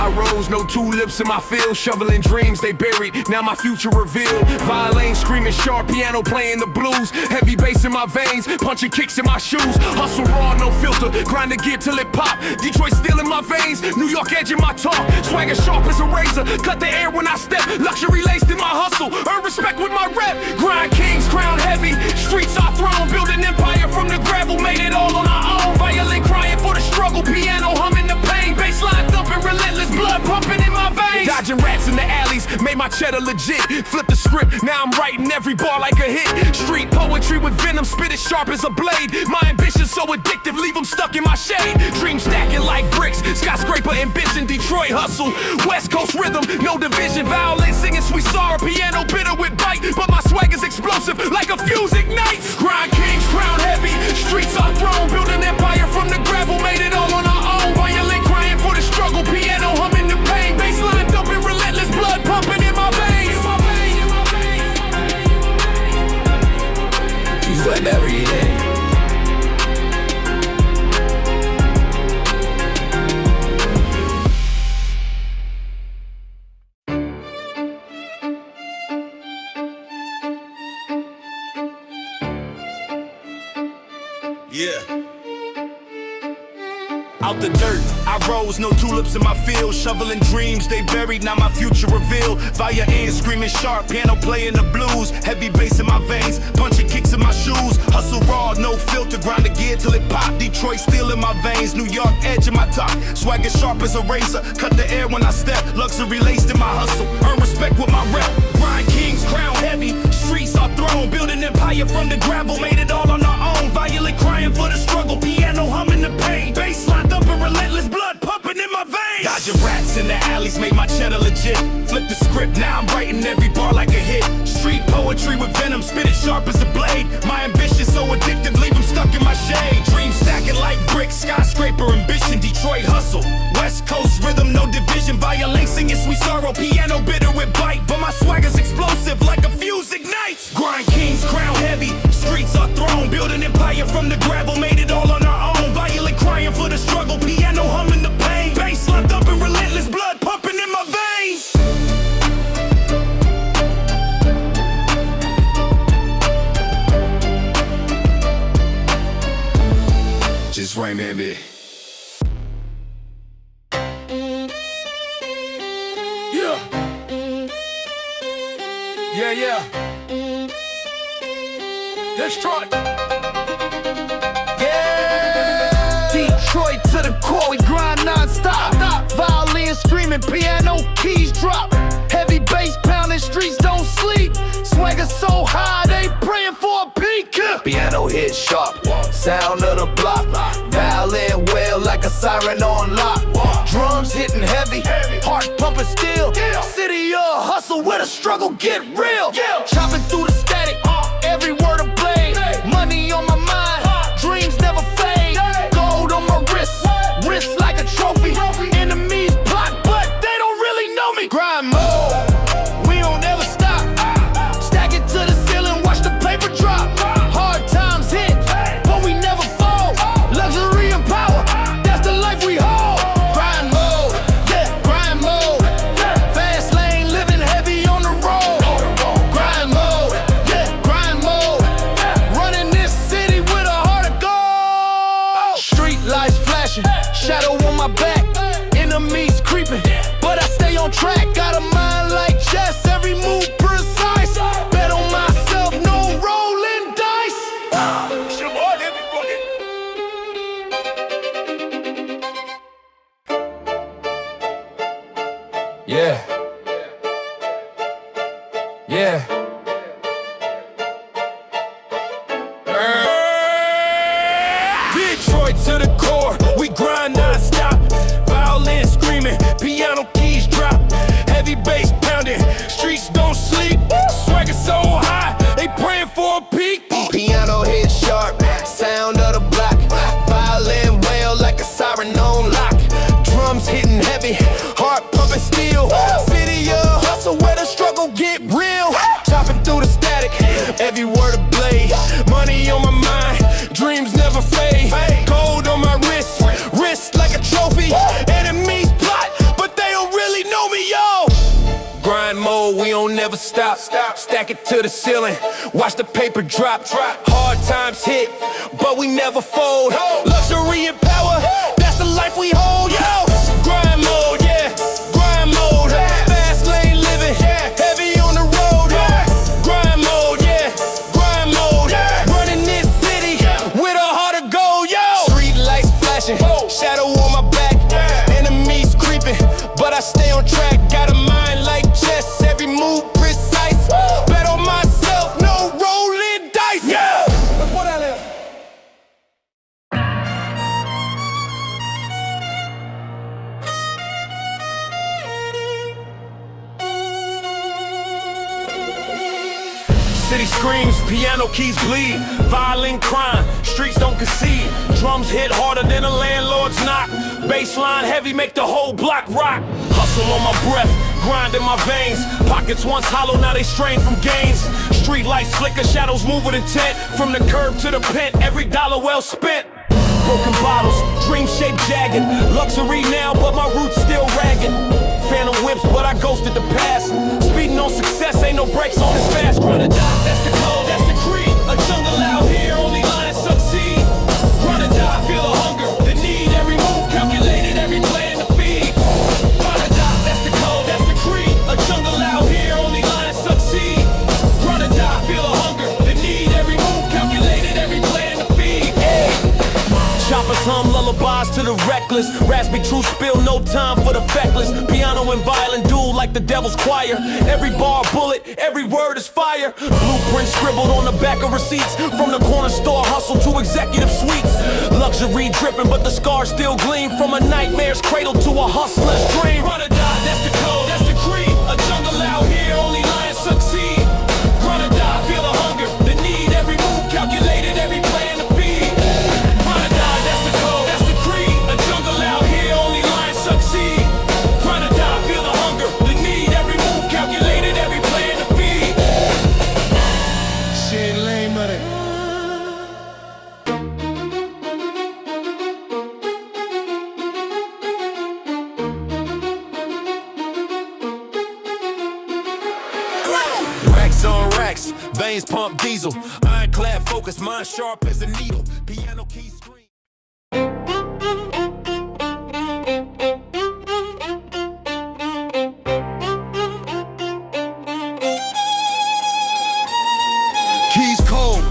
I rose, no tulips in my field, shoveling dreams they buried, now my future revealed. Violin screaming sharp, piano playing the blues, heavy bass in my veins, punching kicks in my shoes. Hustle raw, no filter, grind the gear till it pop. Detroit steel in my veins, New York edge in my talk. Swagger sharp as a razor, cut the air when I step. Luxury laced in my hustle, earn respect with my rep. Grind kings, crown heavy, streets our throne. Build an empire from the gravel, made it all on our own. Violin crying for the struggle, piano humming the pain. Bassline thumping, relentless blood pumping in my veins. Dodging rats in the alleys, made my cheddar legit. Flip the script, now I'm writing every bar like a hit. Street poetry with venom, spit as sharp as a blade. My ambition so addictive, leave them stuck in my shade. Dream stacking like bricks, skyscraper ambition. Detroit hustle, West Coast rhythm, no division. Violin singing sweet sorrow, piano bitter with bite. But my swag is explosive like a fuse ignites. Grind kings, crown heavy, streets our throne. Build an empire from the gravel, made it all on our own. Violin crying for the struggle, piano humming the pain. Bassline thumping, relentless blood pumping in my veins. You sweat every day. Yeah. Out the dirt, I rose, no tulips in my field. Shoveling dreams, they buried, now my future revealed. Violin screaming sharp, piano playing the blues. Heavy bass in my veins, punching kicks in my shoes. Hustle raw, no filter, grind the gear till it pop. Detroit steel in my veins, New York edge in my top. Swagger sharp as a razor, cut the air when I step. Luxury laced in my hustle, earn respect with my rep. Grind kings, crown heavy, streets our throne. Build an empire from the gravel, made it all on our own. Violin crying for the struggle, piano humming the pain. Bassline thumping, relentless blood pumping in my veins. Dodging rats in the alleys, made my cheddar legit. Flip the script, now I'm writing every bar like a hit. Street poetry with venom, spit it sharp as a blade. My ambition so addictive, leave them stuck in my shade. Dreams stacking like bricks, skyscraper ambition. Detroit hustle, West Coast rhythm, no division. Violin singing sweet sorrow, piano bitter with bite. But my swagger's explosive like a fuse ignites. Grind kings, crown heavy, streets our throne. Build an empire from the gravel, made it all on our own. Violin crying for the struggle, piano humming the pain. Bassline thumping, relentless blood pumping in my veins. Just rain, baby. Yeah. Yeah, yeah. Detroit. Yeah. Detroit to the core, we grind non-stop. Violin screaming, piano keys drop. Heavy bass pounding, streets don't sleep. Swagger so high, they praying for a peak. Piano hit sharp, sound of the block. Violin wail like a siren on lock. Drums hitting heavy, heart pumping still. City of hustle where the struggle get real. Chopping through the static, every word a blade. Money on my mind, dreams never fade. Gold on my wrist, wrist like a trophy. Enemies plot, but they don't really know me. Grind mode, we don't ever stop. Stack it to the ceiling, watch the paper drop. Hard times hit, but we never fall. Luxury and power, that's the life we hold. Grind mode, yeah, grind mode. Fast lane, living heavy on the road. Grind mode, yeah, grind mode. Running this city with a heart of gold. Street lights flashing, shadow on my back. Enemies creeping, but I stay on track. Got a mind like chess, every move precise. Bet on myself, no rolling dice. Yeah. Yeah. Detroit to the core, we grind non-stop. Violin screaming, piano keys drop. Heavy bass pounding, streets don't sleep. Swagger so high, they praying for a peak. Piano hit sharp, sound of the block. Violin wail like a siren on lock. Drums hitting heavy, heart pumping steel. City of hustle where the struggle get real. Chopping through the static, every word a blade. Money on my mind, dreams never fade. Gold on my wrist, wrist like a trophy. Enemies plot, but they don't don't never stop. Stack it to the ceiling, watch the paper drop. Hard times hit, but we never fold. Luxury and power, that's the life we hold, yo. Grind mode, yeah, grind mode. Fast lane living, heavy on the road. Grind mode, yeah, grind mode. Running this city with a heart of gold, yo. Street lights flashing, shadow on my back. Enemies creeping, but I stay on track. Got a mind like chess, every move precise. Bet on myself, no rolling dice. Yeah. City screams, piano keys bleed, violin crying, streets don't concede. Drums hit harder than a landlord's knock. Baseline heavy, make the whole block rock. Hustle on my breath, grind in my veins. Pockets once hollow, now they strain from gains. Street lights flicker, shadows move with intent. From the curb to the pit, every dollar well spent. Broken bottles, dream shaped jagged. Luxury now, but my roots still ragged. Phantom whips, but I ghosted the past. Speeding on success, ain't no brakes on this fast. Run or die, that's the code, that's the creed. A jungle out here, only line succeed. Run or die, feel the hunger, the need. Every move calculated, every plan to feed. Run or die, that's the code, that's the creed. A jungle out here, only line succeed. Run or die, feel the hunger, the need. Every move calculated, every plan to feed. Choppers hum lullabies to the reckless. Raspy truth spill, no time for the feckless. Piano and violin duel like the devil's choir. Every bar bullet, every word is fire. Blueprint scribbled on the back of receipts. From the corner store hustle to executive suites. Luxury dripping, but the scars still gleam. From a nightmare's cradle to a hustler's dream. Run or die, that's the code, that's the creed. A jungle out here, only lions succeed. Run or die, feel the hunger, the need. Every move calculated, every plan to feed. Run or die, that's the code, that's the creed. A jungle out here, only lions succeed. Run or die, feel the hunger, the need. Every move calculated, every plan to feed. Shit lame money. Racks on racks, veins pump diesel. Ironclad focus, mind sharp as a needle. Piano keys scream. Keys cold,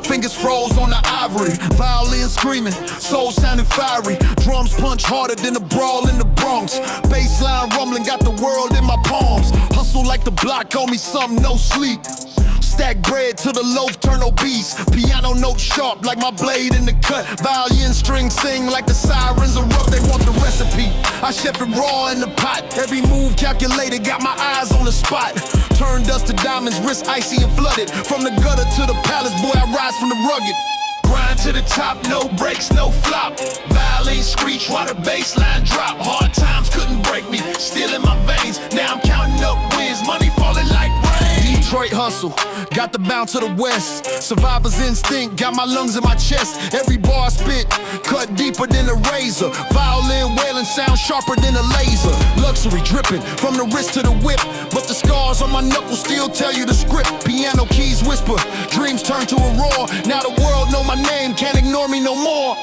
fingers froze on the ivory. Violin screaming, soul sounding fiery. Drums punch harder than a brawl in the Bronx. Bassline rumbling, got the world in my palms. Hustle like the block, owe me something, no sleep. Stack bread till the loaf turn obese. Piano notes sharp like my blade in the cut. Violin strings sing like the sirens erupt. They want the recipe, I chef it raw in the pot. Every move calculated, got my eyes on the spot. Turn dust to diamonds, wrist icy and flooded. From the gutter to the palace, boy I rise from the rugged. Grind to the top, no breaks, no flop. Violin screech while the bass line drop. Hard times couldn't break me, still in my veins. Now I'm counting up wins, money falling like rain. Detroit hustle, got the bounce to the west. Survivor's instinct, got my lungs in my chest. Every bar I spit, cut deeper than a razor. Violin wailing, sound sharper than a laser. Luxury dripping from the wrist to the whip, but the scars on my knuckles still tell you the script. Piano keys whisper, dreams turn to a roar. Now the world know my name, can't ignore me no more.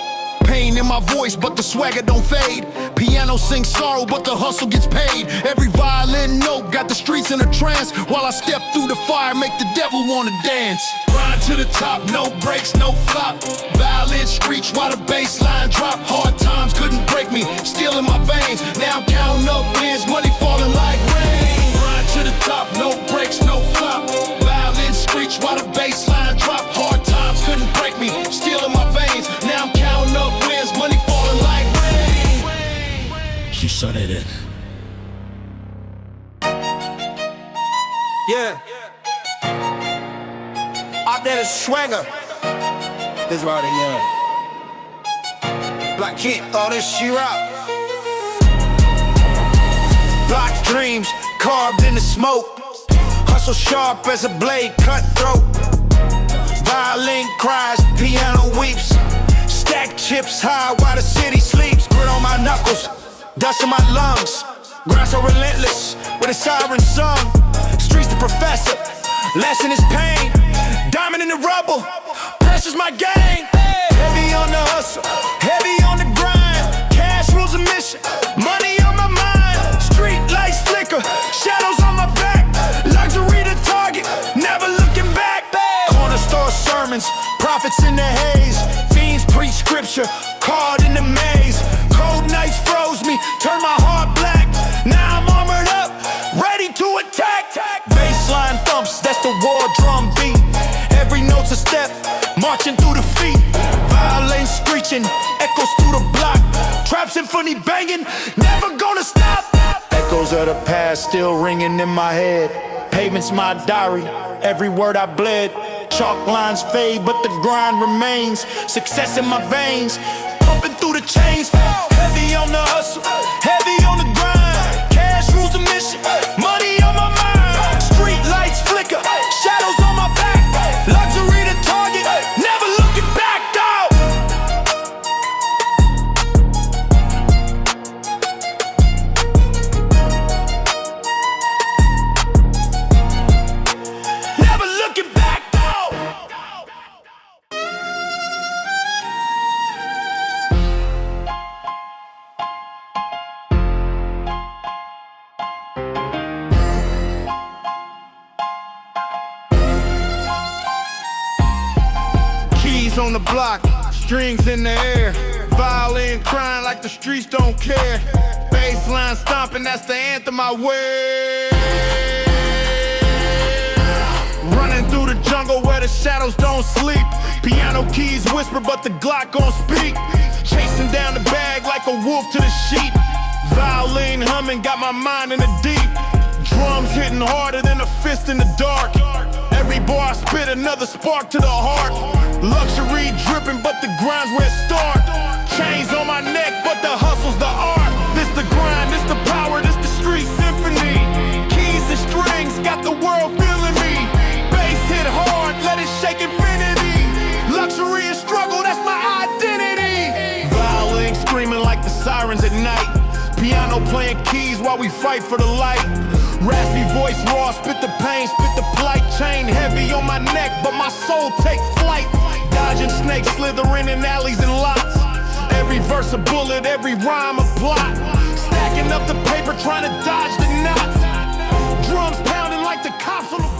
Pain in my voice, but the swagger don't fade. Piano sings sorrow, but the hustle gets paid. Every violin note got the streets in a trance. While I step through the fire, make the devil wanna dance. Grind to the top, no breaks, no flop. Violin screech while the bass line drop. Hard times couldn't break me, still in my veins. Now I'm counting up wins, money falling like rain. Grind to the top, no breaks, no flop. Violin screech while the bass line drop. Hard times couldn't break me, still in my veins. Now I'm counting up wins, money falling like rain. She shut it in. Yeah. Out there to swagger. This right here. Black Kid, all this shit out. Block dreams, carved in the smoke. Hustle sharp as a blade, cutthroat. Violin cries, piano weeps. Stack chips high while the city sleeps. Grit on my knuckles, dust in my lungs. Grind so relentless, with a siren song. Streets the professor. Lesson is pain, diamond in the rubble. Pressure's my game. Heavy on the hustle, heavy on the grind. Cash rules the mission, money on my mind. Street lights flicker, shadows on my back. Luxury to target, never looking back. Corner store sermons, prophets in the haze. Fiends preach scripture, caught in the maze. Cold nights froze me, turned my heart black. Now I'm armored up, ready to attack. Baseline thumps, that's the war drum beat. Every note's a step, marching through the feet. Violin screeching, echoes through the block. Trap symphony banging, never gonna stop. Echoes of the past still ringing in my head. Pavement's my diary, every word I bled. Chalk lines fade, but the grind remains. Success in my veins, pumping through the chains. Heavy on the hustle, heavy on the grind. Cash rules the mission, money on my mind. Street lights flicker, shadows on my back. Luxury to target, never looking back, dawg. Never looking back, dawg. Keys on the block, strings in the air. Violin crying like the streets don't care. Bassline stomping, that's the anthem I wear. Running through the jungle where the shadows don't sleep. Piano keys whisper, but the Glock gon' speak. Chasing down the bag like a wolf to the sheep. Violin humming, got my mind in the deep. Drums hitting harder than a fist in the dark. Every bar I spit, another spark to the heart. Luxury dripping, but the grind's where it start. Chains on my neck, but the hustle's the art. This the grind, this the power, this the street symphony. Keys and strings, got the world feeling me. Bass hit hard, let it shake infinity. Luxury and struggle, that's my identity. Violin screaming like the sirens at night. Piano playing keys while we fight for the light. Raspy voice raw, spit the pain, spit the plight. Chain heavy on my neck, but my soul take flight. Dodging snakes, slithering in alleys and lots. Every verse a bullet, every rhyme a plot. Stacking up the paper, trying to dodge the knots. Drums pounding like the cops on the